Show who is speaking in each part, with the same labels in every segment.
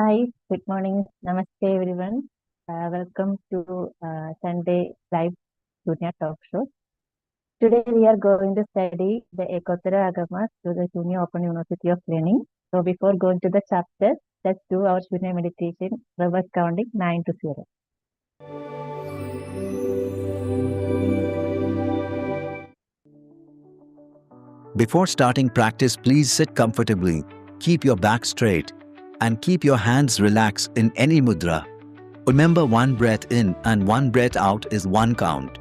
Speaker 1: Hi, good morning. Namaste, everyone. Welcome to Sunday Live Junior Talk Show. Today we are going to study the Ekotara Agamas to the Junior Open University of Learning. So before going to the chapter, let's do our Junior meditation, reverse counting 9 to 0.
Speaker 2: Before starting practice, please sit comfortably, keep your back straight, and keep your hands relaxed in any mudra. Remember, one breath in and one breath out is one count.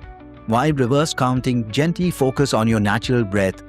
Speaker 2: While reverse counting, gently focus on your natural breath.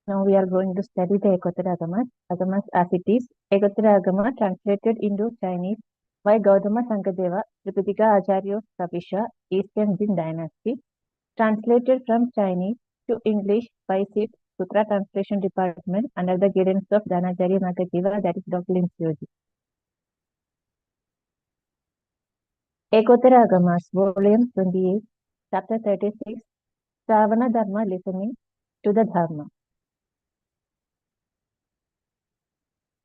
Speaker 1: Now we are going to study the Ekotara Agamas. Agamas as it is. Ekotara Agama translated into Chinese by Gautama Sankadeva, Tripitaka Acharya Kapisha, Eastern Jin Dynasty. Translated from Chinese to English by SIT Sutra Translation Department under the guidance of Dhanacharya Makajiva, that is Dr. Limsyoji. Ekotara Agamas, Volume 28, Chapter 36, Savana Dharma, Listening to the Dharma.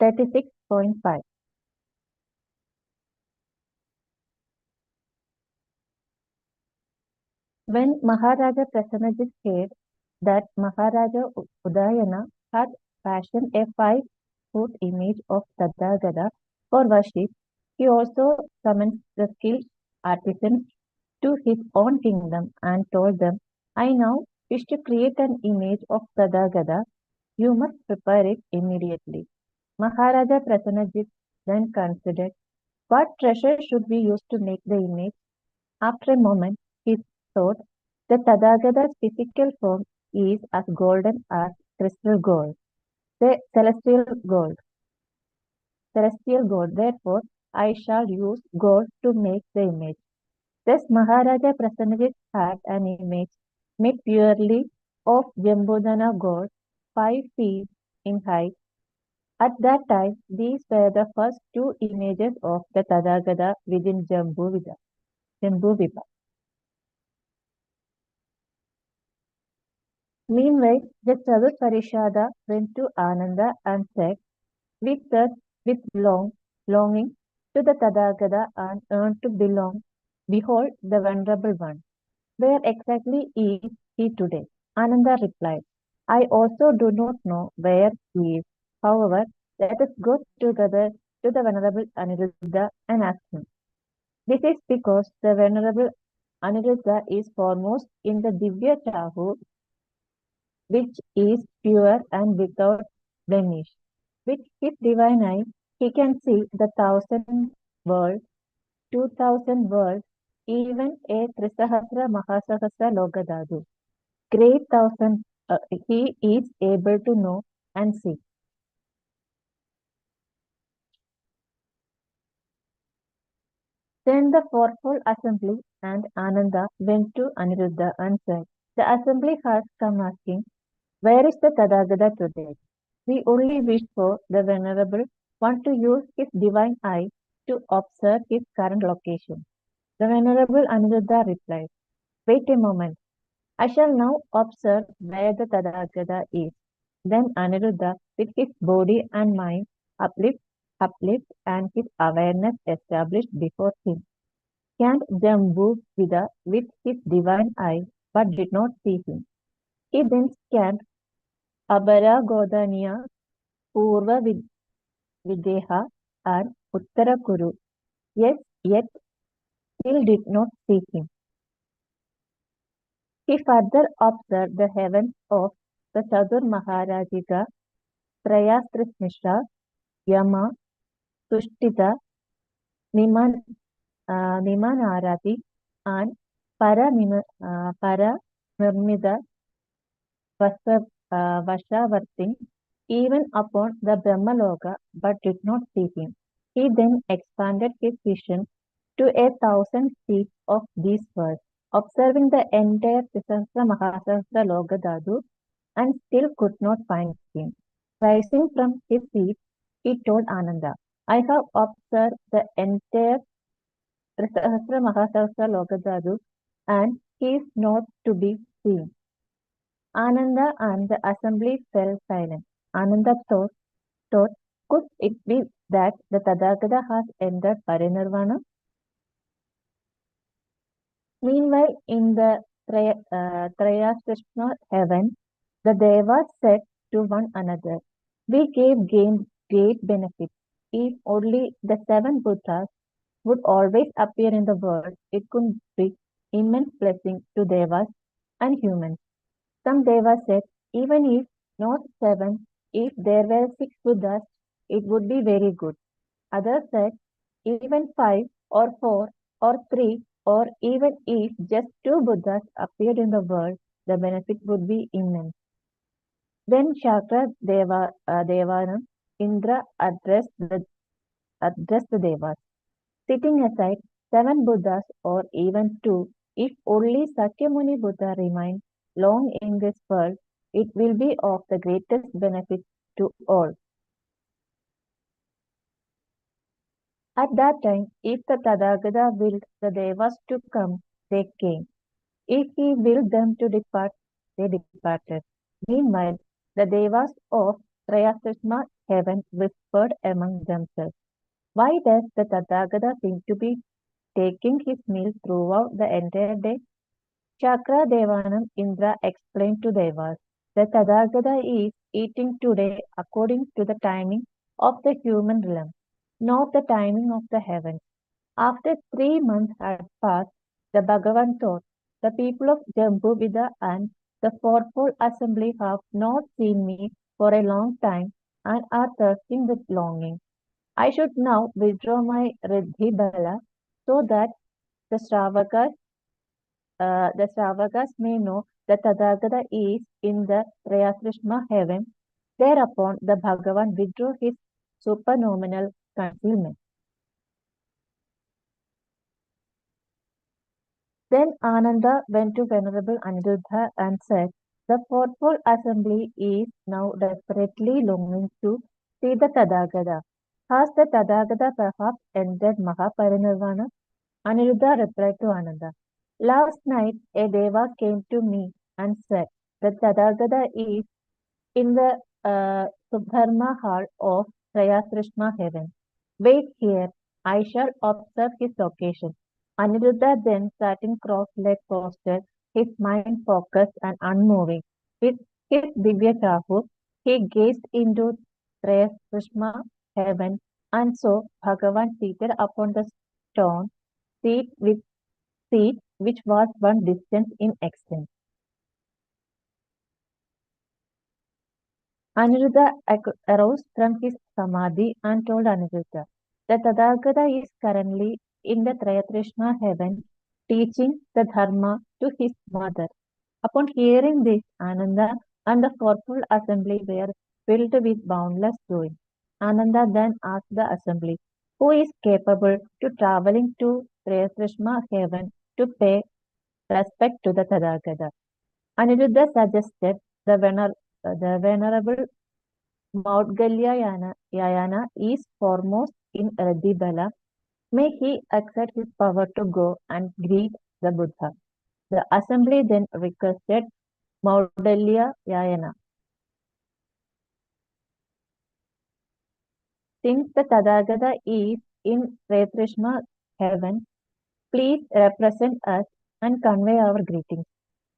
Speaker 1: 36.5. When Maharaja Prasanajit heard that Maharaja Udayana had fashioned a 5-foot image of Tathagata for worship, he also summoned the skilled artisans to his own kingdom and told them, I now wish to create an image of Tathagata. You must prepare it immediately. Maharaja Prasanajit then considered, what treasure should we use to make the image? After a moment, he thought, the Tathagata's physical form is as golden as crystal gold, the celestial gold. Therefore, I shall use gold to make the image. Thus, Maharaja Prasanajit had an image made purely of Jambudana gold, 5 feet in height. At that time, these were the first 2 images of the Tathagata within Jambuvipa. Meanwhile, the Chadur Parishada went to Ananda and said, we thirst with longing to the Tathagata and yearn to behold the Venerable One. Where exactly is he today? Ananda replied, I also do not know where he is. However, let us go together to the Venerable Aniruddha and ask him. This is because the Venerable Aniruddha is foremost in the Divya Chahu, which is pure and without blemish. With his divine eye, he can see the 1,000 worlds, 2,000 worlds, even a Trisahasra Mahasahasra Logadadu. Great thousand he is able to know and see. Then the fourfold assembly and Ananda went to Aniruddha and said, the assembly has come asking, where is the Tathagata today? We only wish for the Venerable One to use his divine eye to observe his current location. The Venerable Aniruddha replied, wait a moment. I shall now observe where the Tathagata is. Then Aniruddha, with his body and mind uplift, and his awareness established before him, scanned Jambudvida with his divine eye, but did not see him. He then scanned Abara Godaniya, Purva Videha, and Uttara Kuru. Yes, yet still did not see him. He further observed the heavens of the Chatur Maharajiga, Trayastrismisha, Yama, Sushtita, Nimanarati, and Paranirmida Vashavarti, even upon the Brahmaloka, but did not see him. He then expanded his vision to 1,000 feet of these worlds, observing the entire Sisasra Mahasasra Logadadu, and still could not find him. Rising from his seat, he told Ananda, I have observed the entire Trisahasra Mahasasra Logadadu, and he is not to be seen. Ananda and the assembly fell silent. Ananda thought, could it be that the Tathagata has entered Parinirvana? Meanwhile, in the Trayaskrishna heaven, the Devas said to one another, we gained great benefit. If only the 7 Buddhas would always appear in the world, it could bring immense blessing to Devas and humans. Some Devas said, even if not 7, if there were 6 Buddhas, it would be very good. Others said, even 5 or 4 or 3 or even if just 2 Buddhas appeared in the world, the benefit would be immense. Then Shakra Devanam, Indra addressed the Devas. Sitting aside 7 Buddhas or even 2, if only Sakyamuni Buddha remains long in this world, it will be of the greatest benefit to all. At that time, if the Tathagata willed the Devas to come, they came. If he willed them to depart, they departed. Meanwhile, the Devas of Trayasrishma heaven whispered among themselves, why does the Tathagata seem to be taking his meal throughout the entire day? Chakra Devanam Indra explained to Devas, the Tathagata is eating today according to the timing of the human realm, not the timing of the heavens. After 3 months had passed, the Bhagavan thought, the people of Jambuvida and the fourfold assembly have not seen me for a long time and are thirsting with longing. I should now withdraw my Riddhi Bala so that the Shravakas may know that Tathagata is in the Trayasrishma heaven. Thereupon the Bhagavan withdrew his supernominal concealment. Then Ananda went to Venerable Aniruddha and said, the fourfold assembly is now desperately longing to see the Tathagata. Has the Tathagata perhaps entered Mahaparinirvana? Aniruddha replied to Ananda, last night a Deva came to me and said, the Tathagata is in the Subdharma hall of Trayasrishma heaven. Wait here, I shall observe his location. Aniruddha then sat in cross-legged posture, his mind focused and unmoving. With his Divya Chahu, he gazed into Trayasrishma heaven and saw Bhagavan seated upon the stone seat which was one distance in extent. Aniruddha arose from his samadhi and told Aniruddha that Tathagata is currently in the Trayatrishna heaven teaching the Dharma to his mother. Upon hearing this, Ananda and the fourfold assembly were filled with boundless joy. Ananda then asked the assembly, who is capable to traveling to Trayatrishna heaven to pay respect to the Tathagata? Aniruddha suggested the Venerable Maudgalyayana is foremost in Radibala. May he exert his power to go and greet the Buddha. The assembly then requested Maudgalyayana. Since the Tathagata is in Tretrishma heaven, please represent us and convey our greetings.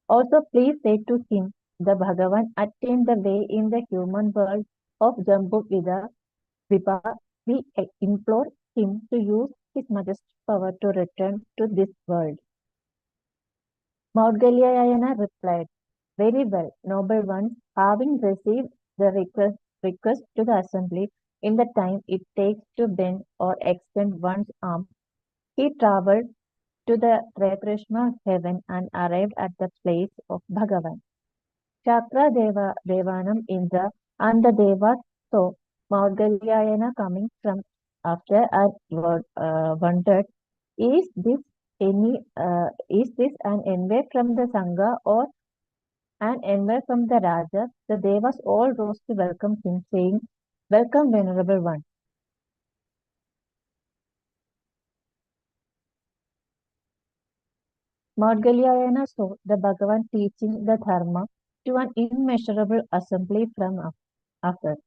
Speaker 1: Also, please say to him the Bhagavan attained the way in the human world of Jambudvipa, we implore him to use his majestic power to return to this world. Maudgalyayana replied, very well, noble ones, having received the request to the assembly in the time it takes to bend or extend one's arm, he travelled to the Trikrishna heaven and arrived at the place of Bhagavan. Chakra Devanam Indra and the Devas saw Maudgalyayana coming from after and wondered, is this is this an envy from the Sangha or an envy from the Raja? The Devas all rose to welcome him, saying, welcome, Venerable One. Maudgalyayana saw the Bhagavan teaching the Dharma to an immeasurable assembly from afar.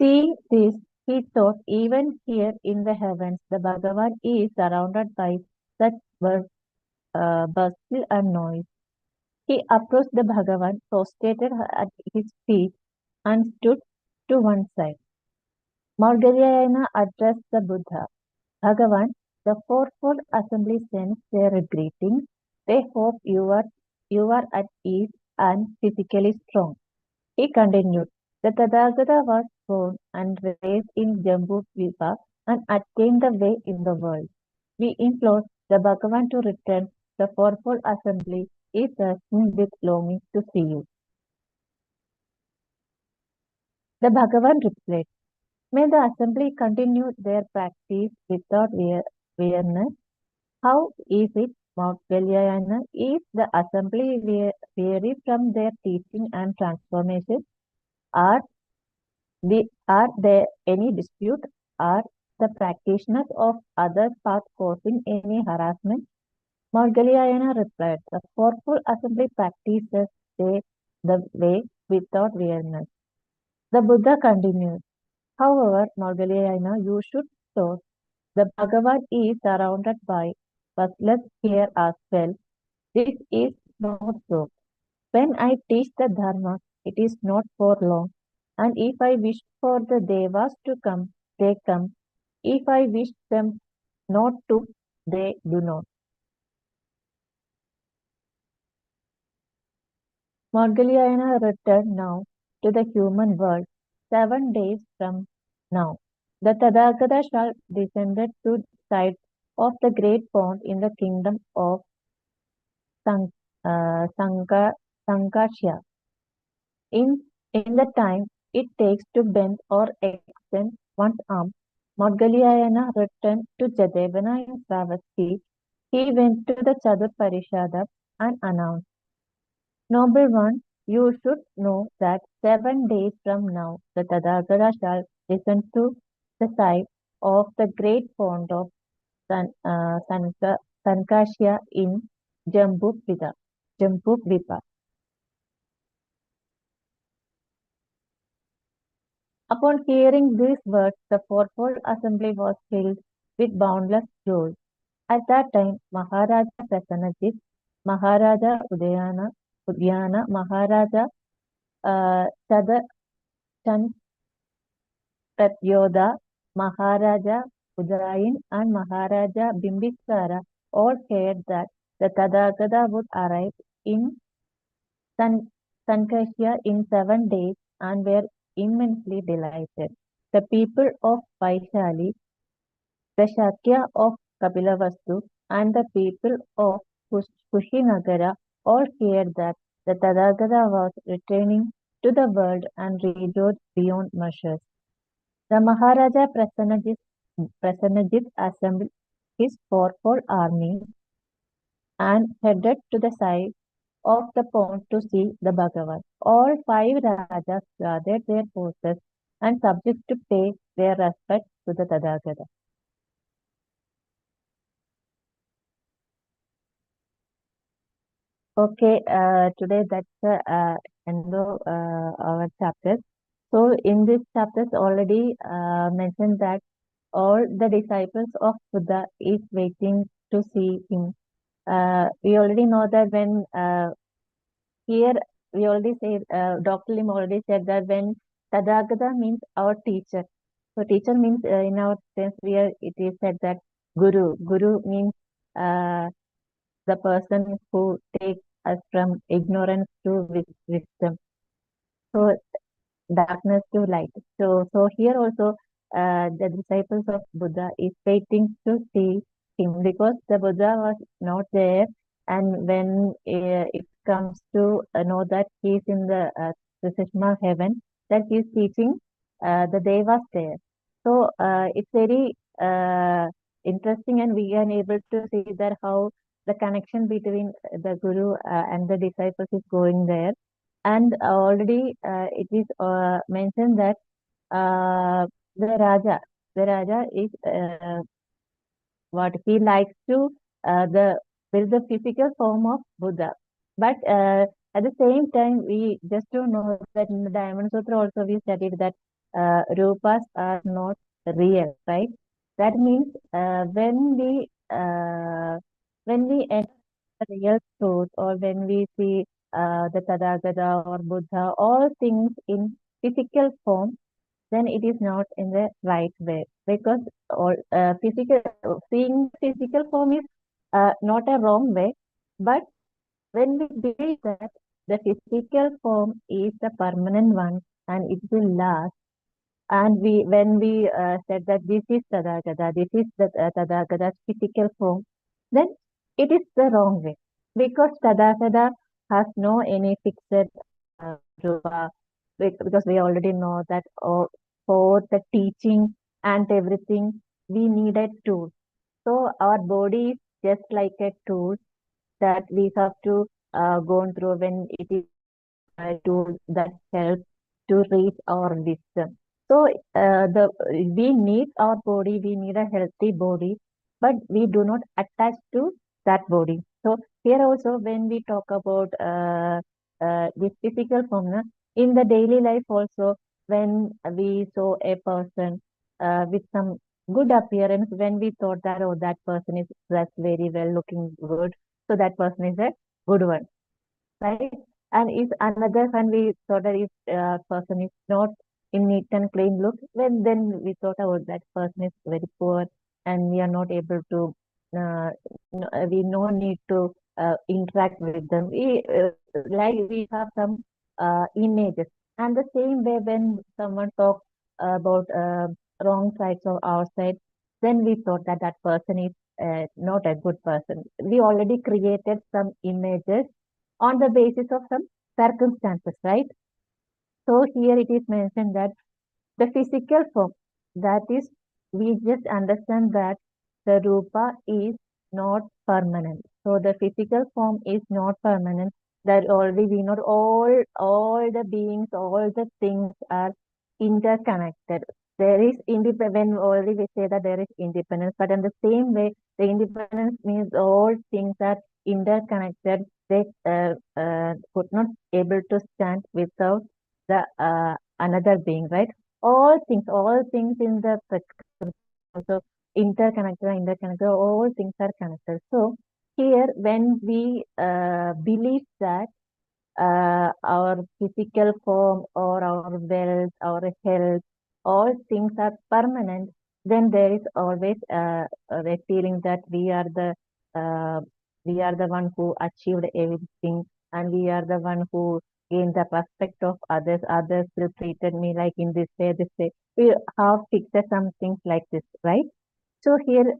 Speaker 1: Seeing this, he thought, even here in the heavens, the Bhagavan is surrounded by such bustle and noise. He approached the Bhagavan, prostrated at his feet, and stood to one side. Maudgalyayana addressed the Buddha. Bhagavan, the fourfold assembly sends their greetings. They hope you are at ease and physically strong. He continued, the Tathagata was born and raised in Jambudvipa and attained the way in the world. We implore the Bhagavan to return. The fourfold assembly is thirsting with longing to see you. The Bhagavan replied, may the assembly continue their practice without weariness. How is it, Maudgalyayana? Is the assembly weary from their teaching and transformation? Are there any dispute? Are the practitioners of other paths causing any harassment? Maudgalyayana replied, the fourfold assembly practices the way without weariness. The Buddha continued, however, Maudgalyayana, you should know the Bhagavan is surrounded by bustlers here as well. This is not so. When I teach the Dharma, it is not for long. And if I wish for the Devas to come, they come. If I wish them not to, they do not. Maudgalyayana returned now to the human world 7 days from now. The Tathagata shall descend to the side of the great pond in the kingdom of Sankashya. In the time it takes to bend or extend one's arm, Maudgalyayana returned to Jadavana in Sravasti. He went to the Chatur Parishada and announced, noble one, you should know that 7 days from now the Tathagata shall descend to the side of the great pond of Sankashya in Jambudvipa. Upon hearing these words, the fourfold assembly was filled with boundless joy. At that time, Maharaja Prasanajit, Maharaja Udyana, Maharaja Chan Pratyodha, Maharaja Udayin, and Maharaja Bimbisara all heard that the Tathagata would arrive in Sankashya in 7 days and were immensely delighted. The people of Vaishali, the Shakya of Kapilavastu, and the people of Kushinagara all heard that the Tathagata was returning to the world and rejoiced beyond measures. The Maharaja Prasanajit assembled his fourfold army and headed to the side of the pond to see the Bhagavan. All 5 Rajas gathered their forces and subjects to pay their respect to the Tathagata. Okay, today that's the end of our chapters. So in this chapters already mentioned that all the disciples of Buddha is waiting to see him. We already know that when here we already said, Dr. Lim already said that when Tadagata means our teacher. So teacher means in our sense it is said that Guru. Guru means the person who takes us from ignorance to wisdom. So darkness to light. So here also the disciples of Buddha is waiting to see him because the Buddha was not there, and when it comes to know that he is in the system of heaven, that he is teaching the Devas there. So it's very interesting, and we are able to see that how the connection between the Guru and the disciples is going there. And already it is mentioned that uh, the Raja is what he likes to the build the physical form of Buddha. But at the same time, we just don't know that in the Diamond Sutra also we studied that rupas are not real, right? That means when we enter the real truth, or when we see the Tathagata or Buddha, all things in physical form, then it is not in the right way, because all physical seeing physical form is not a wrong way, but when we believe that the physical form is the permanent one and it will last, and when we said that this is Tathagata, this is the Tathagata's physical form, then it is the wrong way, because Tathagata has no any fixed rupa, because we already know that for the teaching and everything we need a tool. So our body is just like a tool that we have to go through when it is a tool that helps to reach our wisdom. So the we need our body, we need a healthy body, but we do not attach to that body. So here also, when we talk about this physical form, in the daily life also, when we saw a person with some good appearance, when we thought that, oh, that person is dressed very well, looking good, so that person is a good one, right? And if another when we thought that if person is not in neat and clean look, then we thought, oh, that person is very poor, and we are not able to, we no need to interact with them. Like we have some images, and the same way when someone talks about wrong sides of our side, then we thought that that person is not a good person. We already created some images on the basis of some circumstances, right? So here it is mentioned that the physical form, that is, we just understand that the rupa is not permanent. So the physical form is not permanent. That already we know all the beings, all the things are interconnected. There is independence. Already we say that there is independence, but in the same way, the independence means all things are interconnected. They could not able to stand without the another being, right? All things in the Prakriti also interconnected, all things are connected. So here, when we believe that our physical form or our wealth, our health, all things are permanent, then there is always a feeling that uh, we are the one who achieved everything, and we are the one who gained the respect of others. Others will treated me like in this way, this way. We have fixed some things like this, right? So here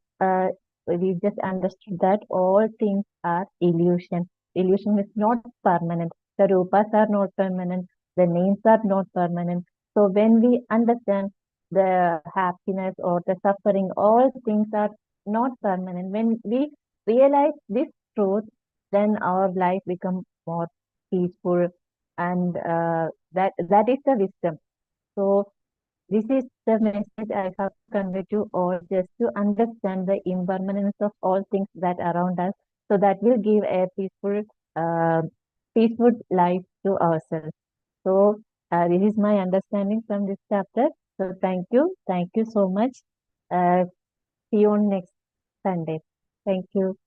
Speaker 1: we just understood that all things are illusion. Illusion is not permanent. The rupas are not permanent. The names are not permanent. So when we understand the happiness or the suffering, all things are not permanent. When we realize this truth, then our life becomes more peaceful, and that is the wisdom. So this is the message I have conveyed to all, just to understand the impermanence of all things that around us. So that will give a uh, peaceful life to ourselves. So this is my understanding from this chapter. So thank you so much. Uh, See you on next Sunday. Thank you.